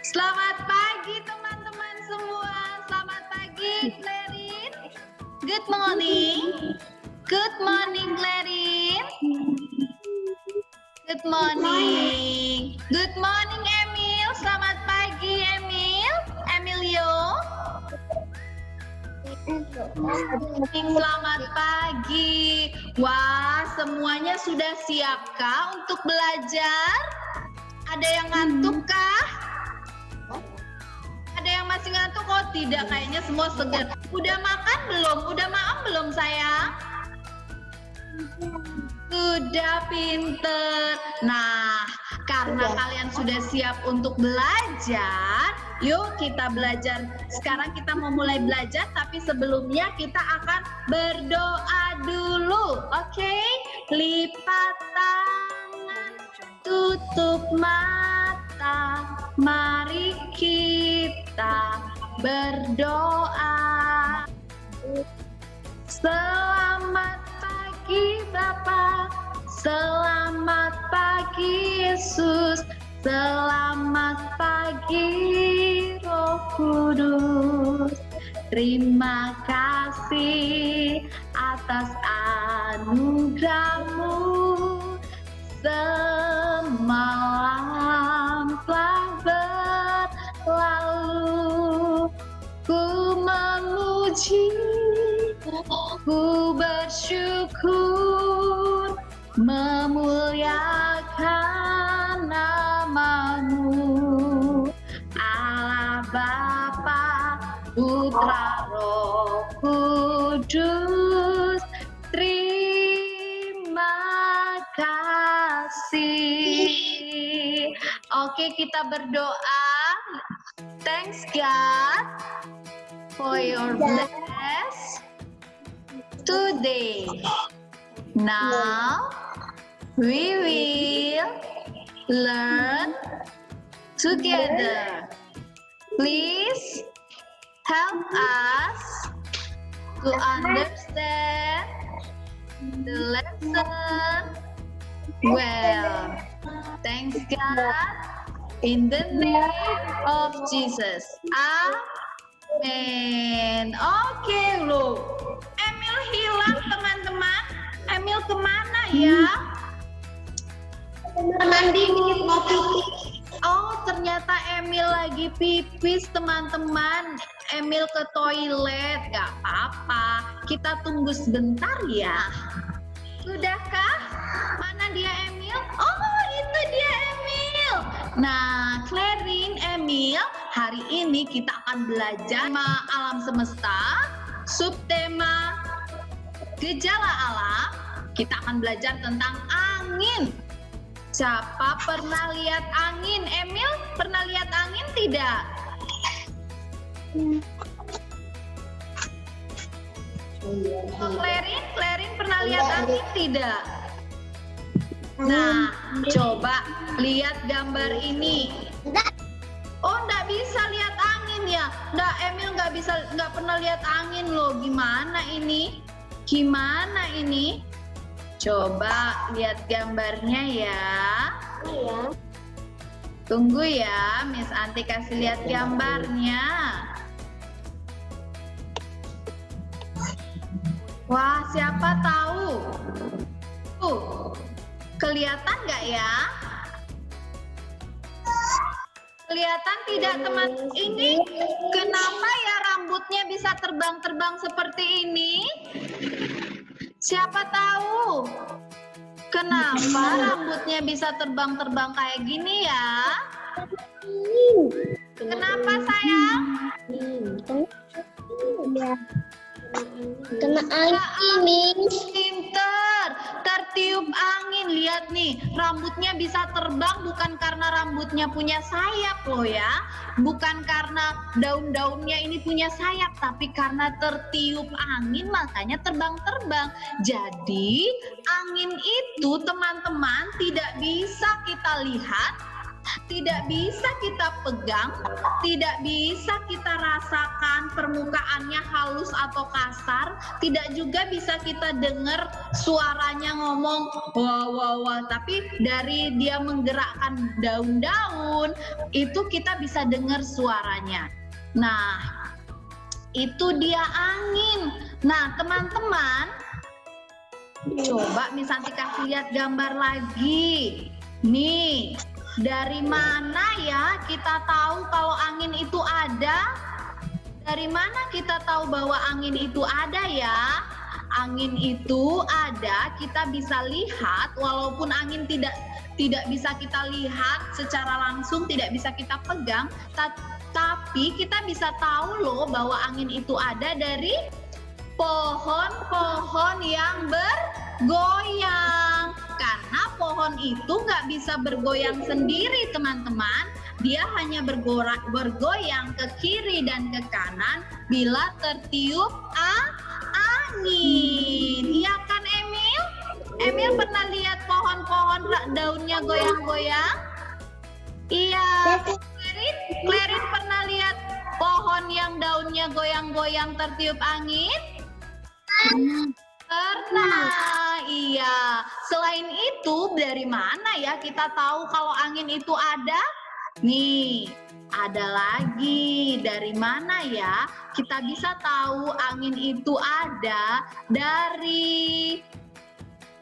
Selamat pagi teman-teman semua. Selamat pagi Clarin. Good morning. Good morning Clarin. Good morning. Good morning Emil. Selamat pagi Emil. Emilio. Selamat pagi. Wah, semuanya sudah siapkah untuk belajar? Ada yang ngantuk kah? Ada yang masih ngantuk? Oh tidak, kayaknya semua segar. Udah makan belum? Udah makan belum sayang? Sudah, pinter. Nah, karena kalian sudah siap untuk belajar, yuk kita belajar. Sekarang kita mau mulai belajar, tapi sebelumnya kita akan berdoa dulu. Oke? Lipat tangan, tutup mata. Mari kita berdoa. Selamat pagi Bapa, selamat pagi Yesus, selamat pagi Roh Kudus. Terima kasih atas anugerah-Mu. Semalam telah berlalu, ku memuji, ku bersyukur, memuliakan nama-Mu. Allah Bapa, Putra, Roh Kudus, terima kasih. Oke, kita berdoa. Thanks God for your bless today. Now we will learn together. Please help us to understand the lesson well. Thanks God, in the name of Jesus. Amin. Oke loh. Emil hilang teman-teman. Emil kemana ya? Mandi mau pipis. Oh, ternyata Emil lagi pipis teman-teman. Emil ke toilet. Gak apa-apa. Kita tunggu sebentar ya. Sudahkah? Mana dia Emil? Oh, itu dia Emil. Nah, Clarin, Emil, hari ini kita akan belajar tema alam semesta, subtema gejala alam. Kita akan belajar tentang angin. Siapa pernah lihat angin? Emil, pernah lihat angin tidak? Oh, Clarin pernah lihat angin tidak? Nah, coba lihat gambar ini. Oh, nggak bisa lihat angin ya? Nggak, Emil nggak pernah lihat angin loh. Gimana ini? Gimana ini? Coba lihat gambarnya ya. Iya. Tunggu ya, Miss Anti kasih lihat gambarnya. Wah, siapa tahu? Kelihatan nggak ya? Kelihatan tidak teman? Ini kenapa ya rambutnya bisa terbang-terbang seperti ini? Siapa tahu? Kenapa rambutnya bisa terbang-terbang kayak gini ya? Kenapa sayang? Kena angin. Pinter, tertiup angin. Lihat nih, rambutnya bisa terbang bukan karena rambutnya punya sayap loh ya. Bukan karena daun-daunnya ini punya sayap, tapi karena tertiup angin makanya terbang-terbang. Jadi, angin itu teman-teman tidak bisa kita lihat, Tidak bisa kita pegang, tidak bisa kita rasakan permukaannya halus atau kasar, tidak juga bisa kita dengar suaranya ngomong wah wah wah, tapi dari dia menggerakkan daun-daun itu kita bisa dengar suaranya. Nah, itu dia angin. Nah, teman-teman, coba Miss Santi kasih lihat gambar lagi. Nih, dari mana ya kita tahu kalau angin itu ada? Dari mana kita tahu bahwa angin itu ada ya? Angin itu ada, kita bisa lihat walaupun angin tidak bisa kita lihat secara langsung, tidak bisa kita pegang, tapi kita bisa tahu loh bahwa angin itu ada dari pohon-pohon yang bergoyang. Karena pohon itu nggak bisa bergoyang sendiri, teman-teman. Dia hanya bergoyang ke kiri dan ke kanan bila tertiup angin. Iya kan, Emil? Emil pernah lihat pohon-pohon daunnya goyang-goyang? Iya. Clarin pernah lihat pohon yang daunnya goyang-goyang tertiup angin? Pernah, iya. Selain itu, dari mana ya kita tahu kalau angin itu ada? Nih, ada lagi. Dari mana ya kita bisa tahu angin itu ada? Dari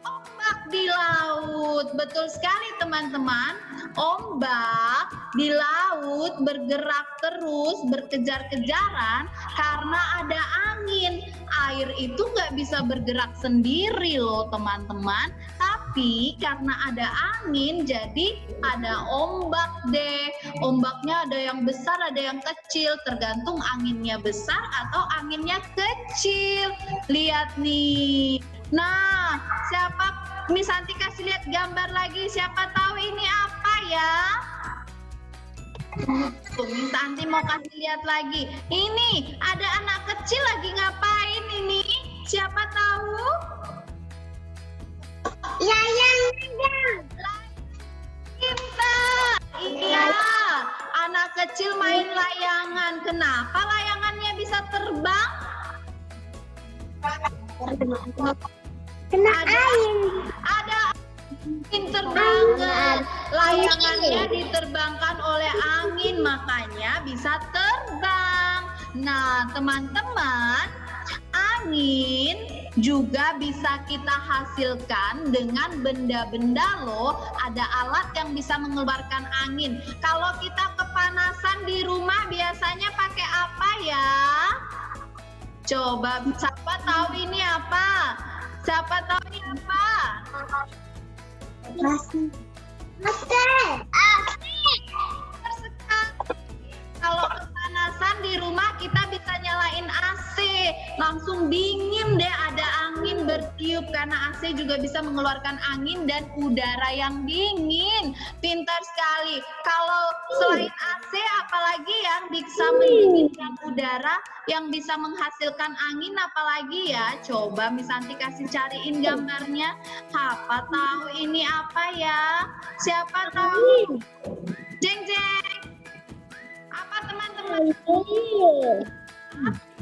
ombak di laut. Betul sekali, teman-teman. Ombak di laut bergerak terus, berkejar-kejaran karena ada angin. Air itu nggak bisa bergerak sendiri loh, teman-teman. Tapi karena ada angin, jadi ada ombak deh. Ombaknya ada yang besar, ada yang kecil, tergantung anginnya besar atau anginnya kecil. Lihat nih. Nah, siapa? Miss Santi kasih lihat gambar lagi. Siapa tahu ini apa ya? Miss Santi mau kasih lihat lagi. Ini ada anak kecil lagi ngapain ini? Siapa tahu? Layang-layang. Cinta. Iya. Anak kecil main layangan. Kenapa layangannya bisa terbang? Kena angin. Ada pinter banget. Layangannya diterbangkan oleh angin, makanya bisa terbang. Nah, teman-teman, angin juga bisa kita hasilkan dengan benda-benda loh. Ada alat yang bisa mengeluarkan angin. Kalau kita kepanasan di rumah biasanya pakai apa ya? Coba, siapa tahu ini apa? Siapa tahu ini apa? Masih. Kalau kepanasan di rumah kita bisa nyalain AC, langsung dingin deh, ada angin bertiup karena AC juga bisa mengeluarkan angin dan udara yang dingin. Pintar sekali. Kalau selain AC, apalagi yang bisa mendinginkan udara, yang bisa menghasilkan angin, apalagi ya? Coba Miss Santi kasih cariin gambarnya. Apa tahu ini apa ya? Siapa tahu? Jeng jeng. Apa teman-teman?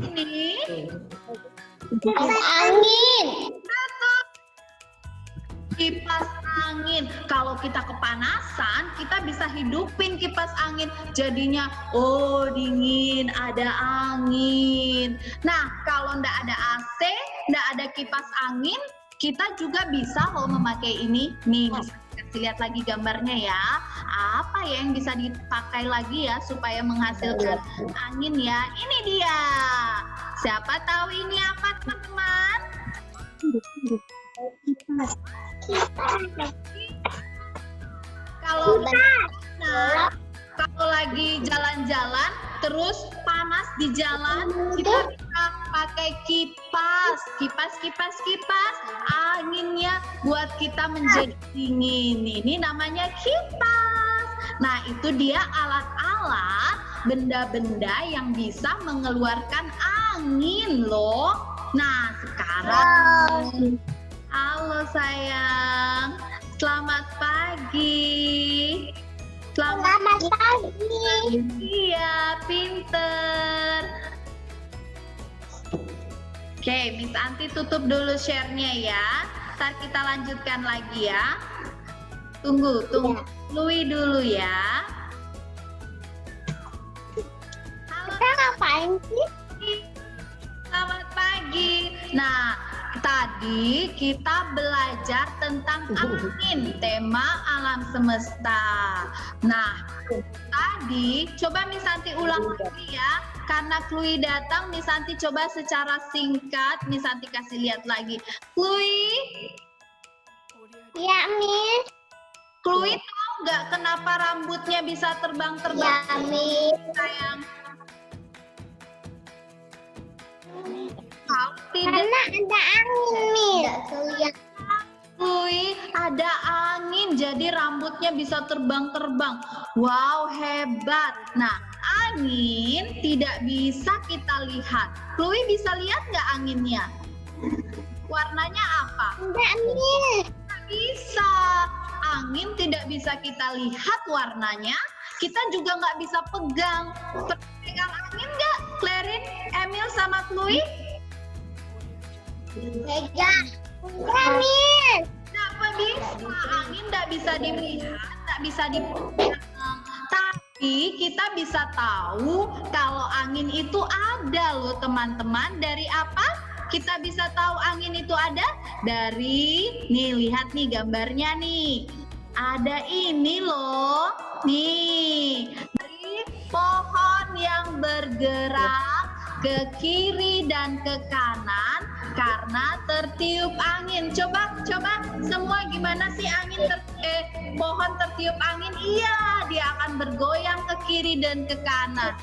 Ini Angin. kipas angin. Kalau kita kepanasan, kita bisa hidupin kipas angin. Jadinya, oh dingin, ada angin. Nah, kalau ndak ada AC, ndak ada kipas angin, kita juga bisa loh memakai ini. Nih, bisa kasih lihat lagi gambarnya ya. Apa ya yang bisa dipakai lagi ya supaya menghasilkan angin ya? Ini dia. Siapa tahu ini apa, teman-teman? Kalau lagi jalan-jalan terus panas di jalan, kita bisa pakai kipas, anginnya buat kita menjadi dingin. Ini namanya kipas. Nah, itu dia alat-alat, benda-benda yang bisa mengeluarkan angin loh. Nah, sekarang halo sayang, selamat pagi. Selamat pagi. Iya, pinter. Oke, Miss Anti tutup dulu share-nya ya. Ntar kita lanjutkan lagi ya. Tunggu. Lui dulu ya. Halo, Kita ngapain sih? selamat pagi. Nah, tadi kita belajar tentang angin, tema alam semesta. Nah, tadi coba Miss Santi ulang lagi ya. Karena Klui datang, Miss Santi coba secara singkat Miss Santi kasih lihat lagi. Klui, Ya, Miss. Klui tahu nggak kenapa rambutnya bisa terbang-terbang? Ya, Miss. Sayang. Tahu tidak? Karena ada angin, Miss. Wih, ada angin jadi rambutnya bisa terbang-terbang. Wow, hebat. Nah, angin tidak bisa kita lihat. Chloe bisa lihat nggak anginnya? Warnanya apa? Enggak, Miss. Nggak bisa. Angin tidak bisa kita lihat warnanya. Kita juga nggak bisa pegang. Pegang angin nggak? Clarin, Emil, sama Chloe? Pegang. Enggak, Miss. Kenapa bisa? Angin nggak bisa dilihat, nggak bisa dipegang. Tapi kita bisa tahu kalau angin itu ada loh teman-teman. Dari apa? Kita bisa tahu angin itu ada? Dari, nih lihat nih gambarnya nih. Ada ini loh. Nih, dari pohon yang bergerak ke kiri dan ke kanan karena tertiup angin. Coba semua gimana sih pohon tertiup angin? Iya, dia akan bergoyang ke kiri dan ke kanan.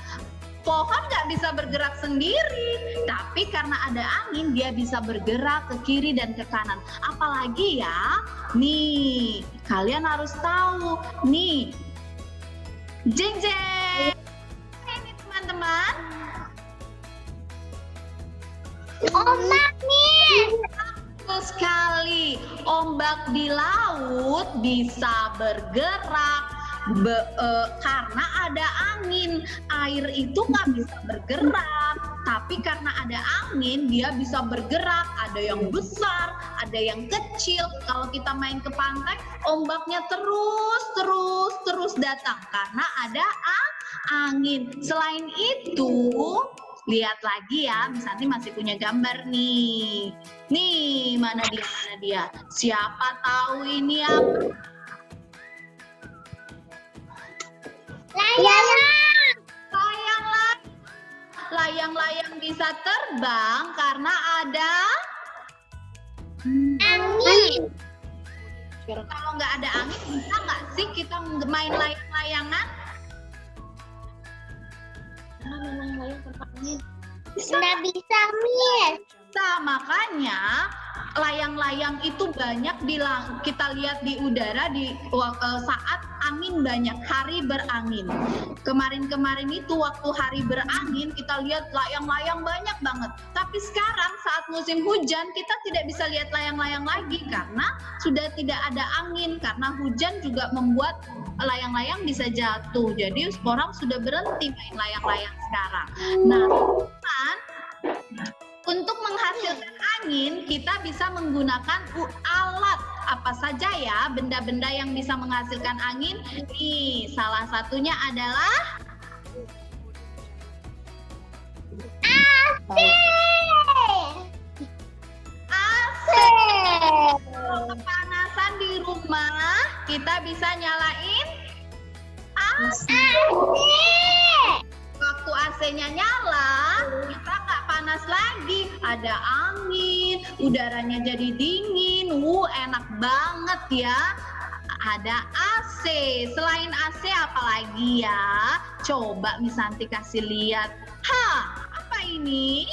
Pohon nggak bisa bergerak sendiri, tapi karena ada angin dia bisa bergerak ke kiri dan ke kanan. Apalagi ya, nih kalian harus tahu nih, jeng jeng, ini teman-teman. Ombak, Miss. Betul sekali, ombak di laut bisa bergerak karena ada angin. Air itu nggak bisa bergerak, tapi karena ada angin dia bisa bergerak. Ada yang besar, ada yang kecil. Kalau kita main ke pantai, ombaknya terus datang karena ada angin. Selain itu, lihat lagi ya, Miss Santi masih punya gambar nih. Nih, mana dia? Siapa tahu ini apa? Layang. Layang-layang bisa terbang karena ada Angin. Kalau nggak ada angin, bisa nggak sih kita main layang-layangan? Nggak bisa, Miss. Nah, makanya layang-layang itu banyak kita lihat di udara saat angin banyak, hari berangin. Kemarin itu waktu hari berangin kita lihat layang-layang banyak banget. Tapi sekarang saat musim hujan kita tidak bisa lihat layang-layang lagi karena sudah tidak ada angin. Karena hujan juga membuat layang-layang bisa jatuh. Jadi orang sudah berhenti main layang-layang sekarang. Nah, untuk menghasilkan angin, kita bisa menggunakan alat apa saja ya, benda-benda yang bisa menghasilkan angin. Nih, salah satunya adalah AC. AC. Kalau kepanasan di rumah, kita bisa nyalain AC. Waktu AC-nya nyala, kita nggak panas lagi. Ada angin, udaranya jadi dingin. Enak banget ya. Ada AC. Selain AC apa lagi ya? Coba Miss Santi kasih lihat. Apa ini?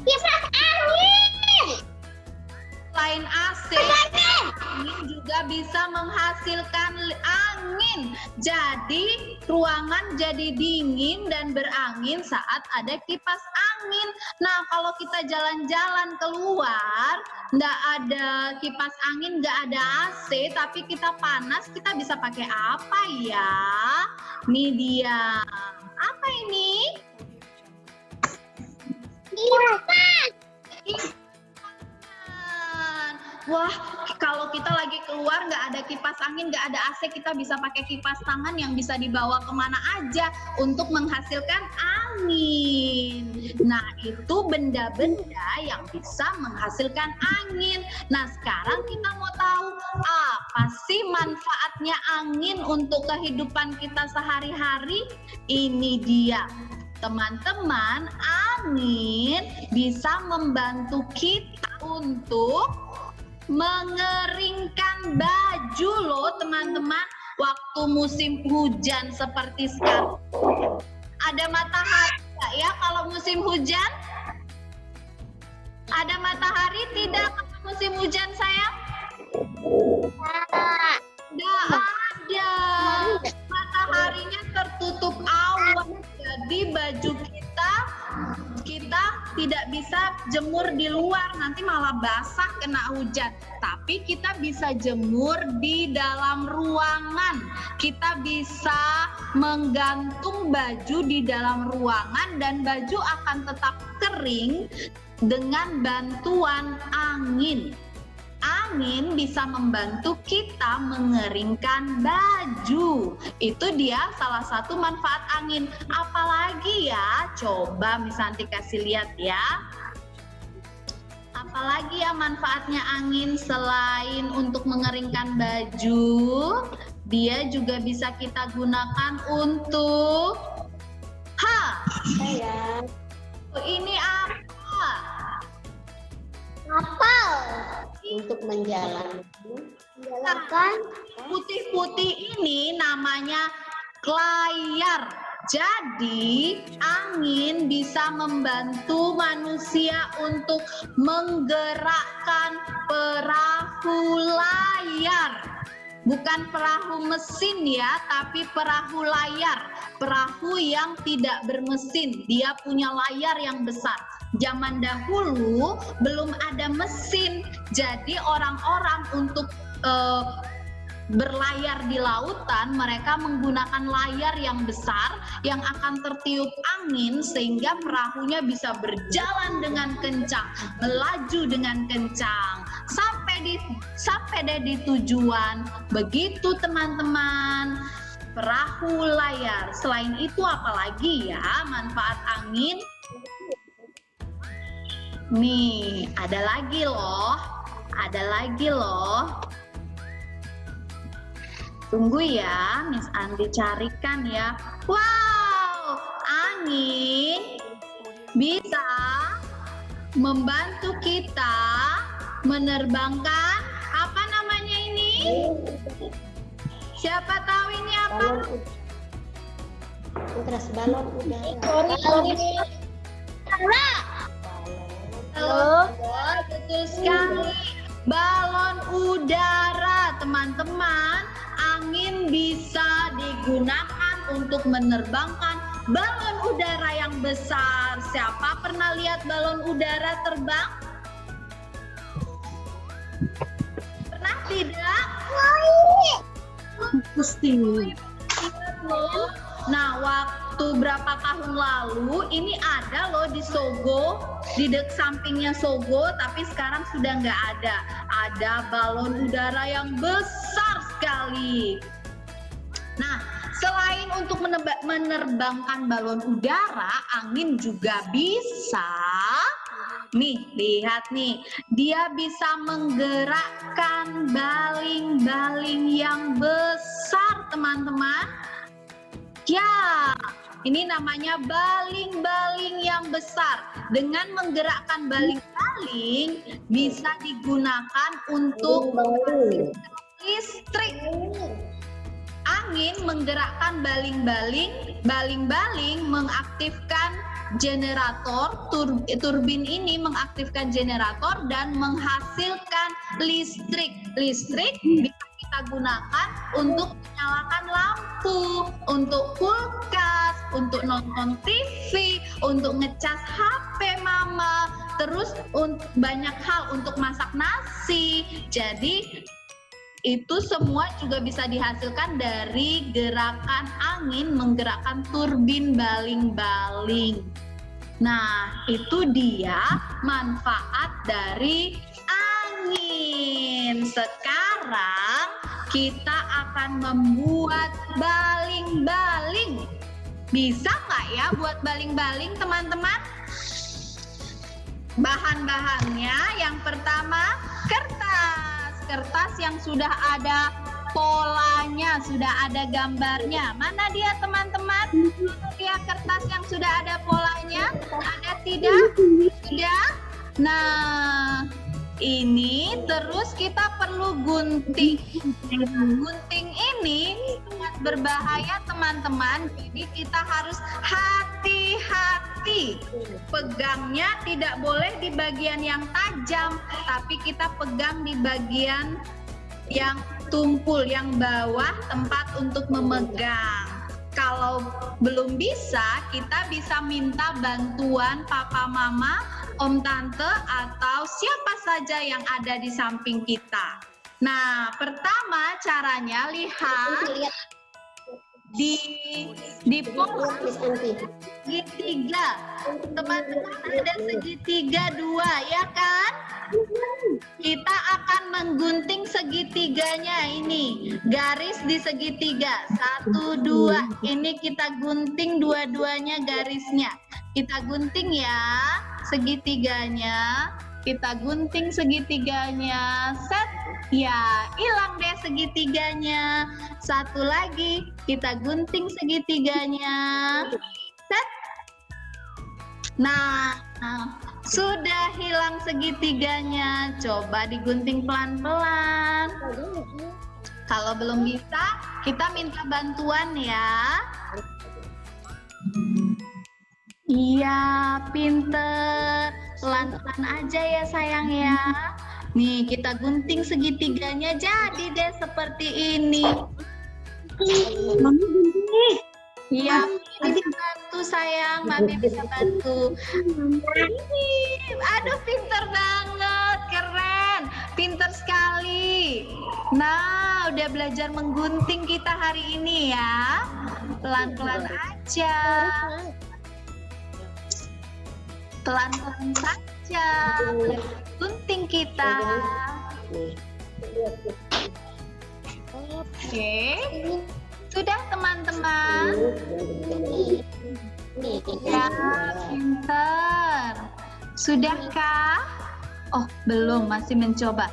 Kipas angin. Selain AC, angin juga dia bisa menghasilkan angin. Jadi ruangan jadi dingin dan berangin saat ada kipas angin. Nah, kalau kita jalan-jalan keluar, nggak ada kipas angin, nggak ada AC, tapi kita panas, kita bisa pakai apa ya? Ini dia. Apa ini? Kipas. Wah, kalau kita lagi keluar nggak ada kipas angin, nggak ada AC, kita bisa pakai kipas tangan yang bisa dibawa kemana aja untuk menghasilkan angin. Nah, itu benda-benda yang bisa menghasilkan angin. Nah, sekarang kita mau tahu apa sih manfaatnya angin untuk kehidupan kita sehari-hari? Ini dia. Teman-teman, angin bisa membantu kita untuk mengeringkan baju loh teman-teman, waktu musim hujan seperti sekarang. Ada matahari nggak ya kalau musim hujan? Ada matahari tidak kalau musim hujan sayang? Nggak ada. Mataharinya tertutup awan, jadi baju kita tidak bisa jemur di luar, nanti malah basah kena hujan. Tapi kita bisa jemur di dalam ruangan. Kita bisa menggantung baju di dalam ruangan dan baju akan tetap kering dengan bantuan angin. Angin bisa membantu kita mengeringkan baju. Itu dia salah satu manfaat angin. Apalagi ya? Coba Miss Santi kasih lihat ya. Apalagi ya manfaatnya angin selain untuk mengeringkan baju? Dia juga bisa kita gunakan untuk Sayang. ini apa? Kapal. Untuk menjalankan. Putih-putih ini namanya layar. Jadi angin bisa membantu manusia untuk menggerakkan perahu layar. Bukan perahu mesin ya, tapi perahu layar. Perahu yang tidak bermesin, dia punya layar yang besar. Zaman dahulu belum ada mesin, jadi orang-orang untuk berlayar di lautan, mereka menggunakan layar yang besar yang akan tertiup angin sehingga perahunya bisa berjalan dengan kencang, melaju dengan kencang sampai deh di tujuan. Begitu teman-teman, perahu layar. Selain itu apalagi ya manfaat angin? Nih, ada lagi loh. Tunggu ya, Miss Andi carikan ya. Wow, angin bisa membantu kita menerbangkan apa namanya ini? Siapa tahu ini apa? Balon udara. Halo, betul sekali. Balon udara, teman-teman. Angin bisa digunakan untuk menerbangkan balon udara yang besar. Siapa pernah lihat balon udara terbang? Pernah tidak? Pasti. Nah, waktu berapa tahun lalu ini ada loh di Sogo, di sampingnya Sogo, tapi sekarang sudah nggak ada. Ada balon udara yang besar sekali. Nah, selain untuk menerbangkan balon udara, angin juga bisa. Nih, lihat nih, dia bisa menggerakkan baling-baling yang besar, teman-teman. Ya, ini namanya baling-baling yang besar. Dengan menggerakkan baling-baling bisa digunakan untuk listrik. angin menggerakkan baling-baling, baling-baling mengaktifkan generator, turbin ini mengaktifkan generator dan menghasilkan listrik. Listrik bisa kita gunakan untuk menyalakan lampu, untuk kulkas, untuk nonton TV, untuk ngecas HP mama, terus banyak hal untuk masak nasi. Jadi itu semua juga bisa dihasilkan dari gerakan angin menggerakkan turbin baling-baling. Nah, itu dia manfaat dari angin. Sekarang kita akan membuat baling-baling. Bisa nggak ya buat baling-baling, teman-teman? Bahan-bahannya yang pertama kertas. Kertas yang sudah ada polanya, sudah ada gambarnya. Mana dia, teman-teman? Dia kertas yang sudah ada polanya? Ada tidak? Tidak? Nah, ini terus kita perlu gunting. Gunting ini sangat berbahaya, teman-teman. Jadi kita harus hati-hati. Pegangnya tidak boleh di bagian yang tajam, tapi kita pegang di bagian yang tumpul, yang bawah tempat untuk memegang. Kalau belum bisa, kita bisa minta bantuan papa mama, om tante, atau siapa saja yang ada di samping kita. Nah, pertama caranya lihat di pola segitiga. Teman-teman ada segitiga 2, ya kan? Kita akan menggunting segitiganya ini. Garis di segitiga. 1, 2. Ini kita gunting dua-duanya garisnya. Kita gunting ya segitiganya. Kita gunting segitiganya. Set. Ya, hilang deh segitiganya. Satu lagi, kita gunting segitiganya. Set. Nah, sudah hilang segitiganya. Coba digunting pelan-pelan. Kalau belum bisa, kita minta bantuan ya. Iya, pinter. Pelan-pelan aja ya sayang ya. Nih, kita gunting segitiganya jadi deh seperti ini. Iya, bisa bantu sayang, Mami bisa bantu. Aduh, pinter banget, keren, pinter sekali. Nah, udah belajar menggunting kita hari ini ya. Pelan-pelan aja. Pelan-pelan saja. Gunting kita. Oke. Sudah teman-teman? Ya, pinter. Sudahkah? Oh, belum, masih mencoba.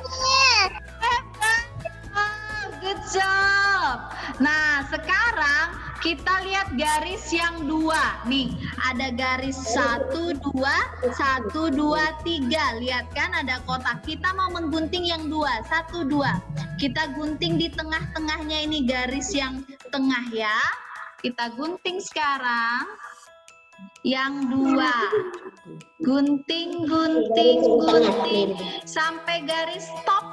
Good job. Nah, sekarang kita lihat garis yang 2. Nih, ada garis 1, 2, 1, 2, 3. Lihat kan ada kotak. Kita mau menggunting yang 2, 1, 2. Kita gunting di tengah-tengahnya ini garis yang tengah ya. Kita gunting sekarang yang 2. Gunting, gunting, gunting sampai garis stop.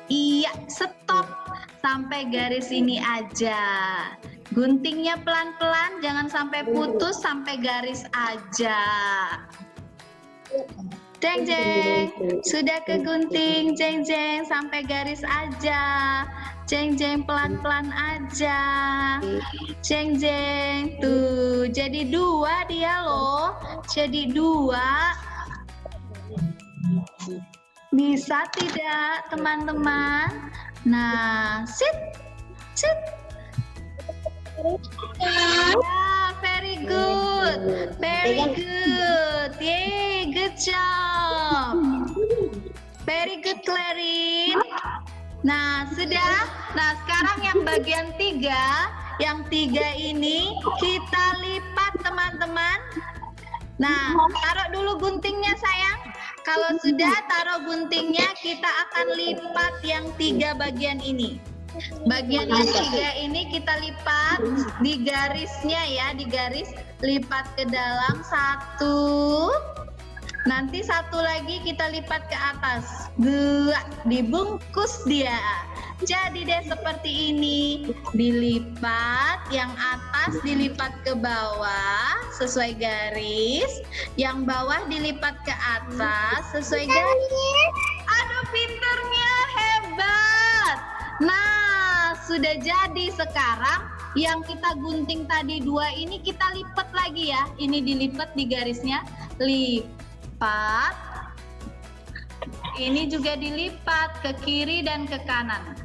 Iya, stop. Sampai garis ini aja. Guntingnya pelan-pelan, jangan sampai putus, sampai garis aja. Jeng jeng, sudah kegunting, jeng jeng, sampai garis aja. Jeng jeng, pelan-pelan aja. Jeng jeng, tuh, jadi 2 dia loh. Jadi 2. Bisa tidak teman-teman? Nah, sit, sit. Ya, very good, very good. Yay, good job. Very good, Clarin. Nah, sudah. Nah, sekarang yang bagian 3, yang 3 ini kita lipat, teman-teman. Nah, taruh dulu guntingnya, sayang. Kalau sudah taruh guntingnya, kita akan lipat yang 3 bagian ini. Bagian yang 3 ini kita lipat di garisnya ya, di garis lipat ke dalam 1. Nanti 1 lagi kita lipat ke atas. 2, dibungkus dia. Jadi deh seperti ini, dilipat, yang atas dilipat ke bawah sesuai garis, yang bawah dilipat ke atas sesuai garis. Aduh, pinternya, hebat. Nah, sudah jadi. Sekarang yang kita gunting tadi 2 ini kita lipat lagi ya. Ini dilipat di garisnya, lipat. Ini juga dilipat ke kiri dan ke kanan.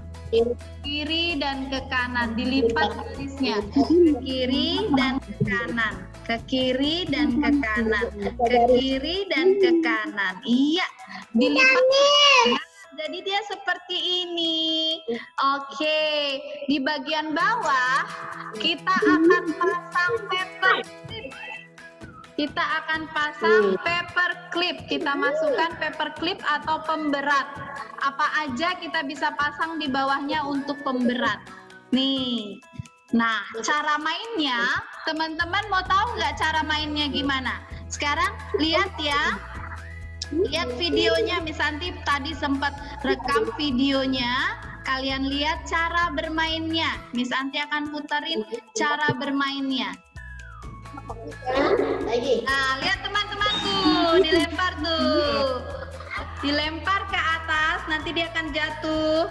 Kiri dan ke kanan, dilipat garisnya. Ke kiri dan ke kanan. Ke kiri dan ke kanan. Ke kiri dan ke kanan. Iya, dilipat. Jadi dia seperti ini. Oke, di bagian bawah kita akan pasang paper clip. Kita akan pasang paper clip. Kita masukkan paper clip atau pemberat. Apa aja kita bisa pasang di bawahnya untuk pemberat. Nih. Nah, cara mainnya, teman-teman mau tahu nggak cara mainnya gimana? Sekarang lihat ya. Lihat videonya, Miss Santi tadi sempat rekam videonya. Kalian lihat cara bermainnya. Miss Santi akan puterin cara bermainnya. Nah, lihat teman-temanku, dilempar tuh. Dilempar ke atas, nanti dia akan jatuh.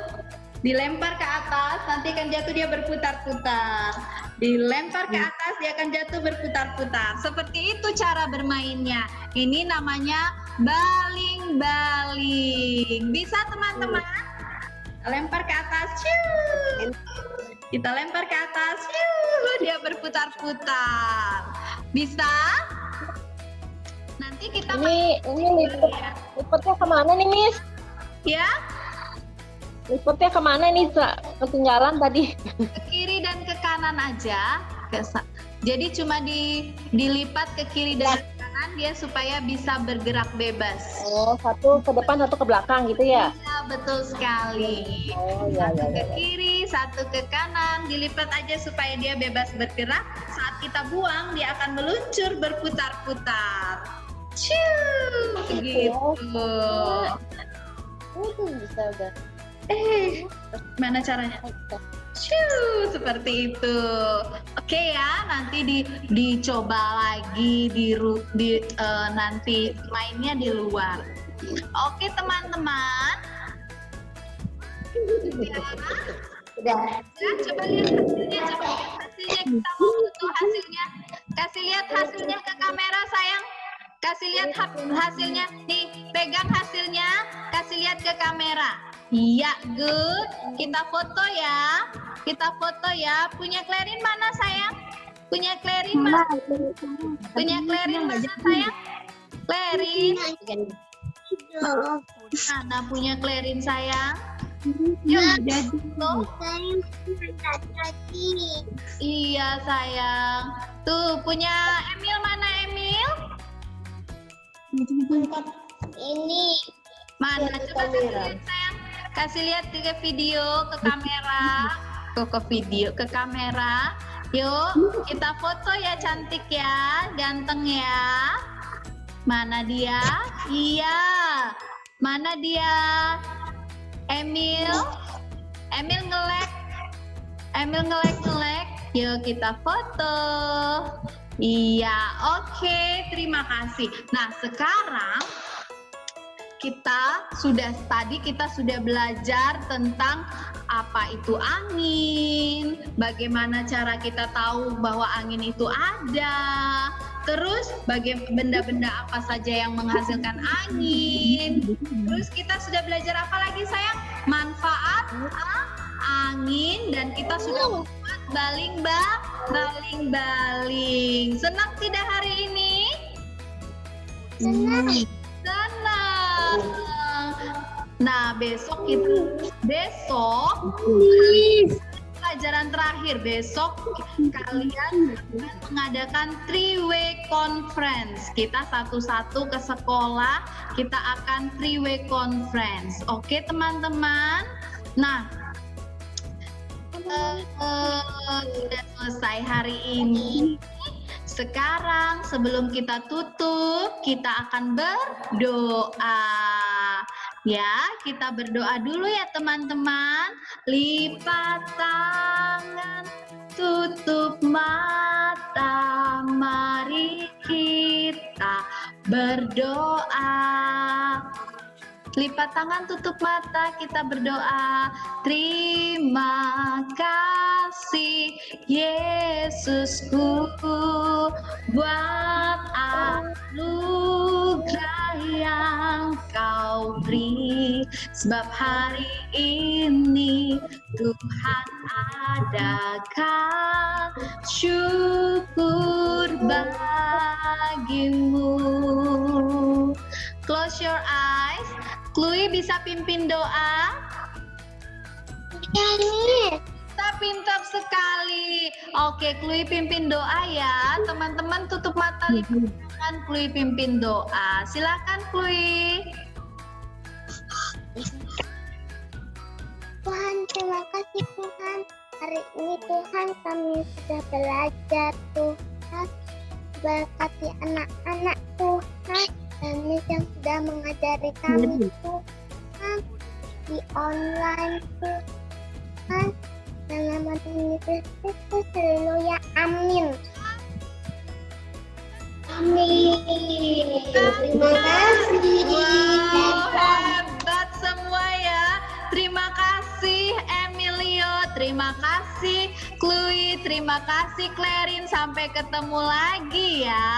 Dilempar ke atas, nanti akan jatuh, dia berputar-putar. Dilempar ke atas, dia akan jatuh berputar-putar. Seperti itu cara bermainnya. Ini namanya baling-baling. Bisa teman-teman? Lempar ke atas, ciu. Kita lempar ke atas, ciu. Dia berputar-putar. Bisa? Nanti kita ini lipatnya kemana nih, Miss? Ya? Lipatnya kemana nih, ketinggalan tadi? Ke kiri dan ke kanan aja. Jadi cuma dilipat ke kiri dan ke kanan dia supaya bisa bergerak bebas. Oh, satu ke depan, satu ke belakang gitu ya? Iya, betul sekali. Oh, ya, Satu ya, ke ya. kiri, satu ke kanan, dilipat aja supaya dia bebas bergerak. Saat kita buang, dia akan meluncur berputar-putar. Ciu, gitu. Itu bisa udah. Mana caranya? Ciu, seperti itu. Oke ya, nanti dicoba lagi nanti mainnya di luar. Oke teman-teman. Udah. Ya, coba lihat hasilnya, kita mau foto hasilnya. Kasih lihat hasilnya ke kamera sayang. Kasih lihat hasilnya. Nih, pegang hasilnya, kasih lihat ke kamera. Iya, good. Kita foto ya. Kita foto ya. Punya Clarin mana sayang? Punya Clarin mana? Punya Clarin mana sayang? Clarin. Mana punya Clarin sayang? Yuk, tuh. Iya sayang. Tuh, punya Emil mana Emil? Ini Mana? Coba kasih lihat sayang. Kasih lihat ke video, ke kamera. Ke video, ke kamera. Yuk, kita foto ya, cantik ya, ganteng ya. Mana dia? Iya. Mana dia? Emil. Emil nge-lag. Emil nge-lag. Yuk kita foto. Iya, oke, terima kasih. Nah, sekarang kita sudah belajar tentang apa itu angin, bagaimana cara kita tahu bahwa angin itu ada, terus benda-benda apa saja yang menghasilkan angin. Terus kita sudah belajar apa lagi sayang? Manfaat angin, dan kita sudah membuat baling-baling. Senang tidak hari ini? Senang. Nah, besok pelajaran terakhir, besok kalian mengadakan 3-way conference. Kita satu-satu ke sekolah, kita akan 3-way conference. Oke, teman-teman. Nah, Sudah selesai hari ini. Sekarang sebelum kita tutup, kita akan berdoa. Ya, kita berdoa dulu ya teman-teman. Lipat tangan, tutup mata, mari kita berdoa. Lipat tangan, tutup mata, kita berdoa. Terima kasih Yesusku buat anugerah yang Kau beri. Sebab hari ini Tuhan adakan syukur bagimu. Close your eyes. Chloe bisa pimpin doa? Ya, Miss. Kita pintar sekali. Oke, Chloe pimpin doa ya. Teman-teman tutup mata, lipat tangan, Chloe pimpin doa. Silakan Chloe. Tuhan, terima kasih Tuhan. Hari ini Tuhan kami sudah belajar Tuhan. Berkati anak-anak Tuhan. Dan Miss yang sudah mengajari kami Tuhan. Di online Tuhan. Dalam nama Tuhan Yesus Kristus, haleluya, amin. Amin. Terima kasih. Wow, hebat semua ya. Terima kasih Emilio, terima kasih Chloe, terima kasih Clarin. Sampai ketemu lagi ya.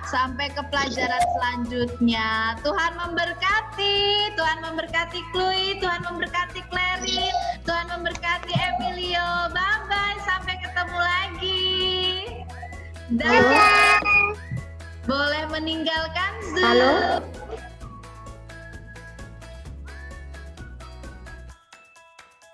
Sampai ke pelajaran selanjutnya. Tuhan memberkati. Tuhan memberkati Chloe, Tuhan memberkati Clarin, Tuhan memberkati Emilio. Bye-bye, sampai ketemu lagi. Dan Dadah. boleh meninggalkan Zoom. Halo?